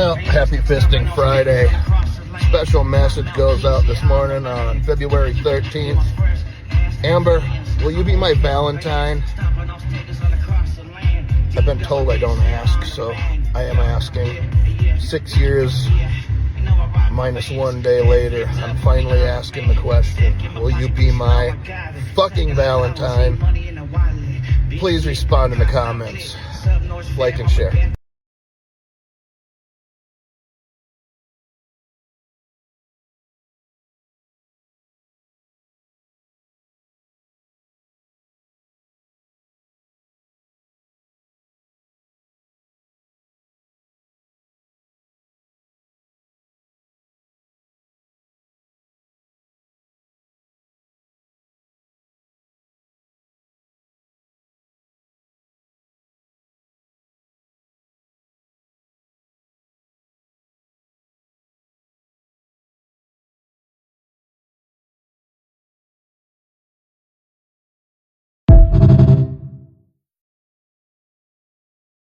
Well, happy Fisting Friday. Special message goes out this morning on February 13th. Amber, will you be my Valentine? I've been told I don't ask, so I am asking. 6 years minus 1 day later, I'm finally asking the question, will you be my fucking Valentine? Please respond in the comments. Like and share.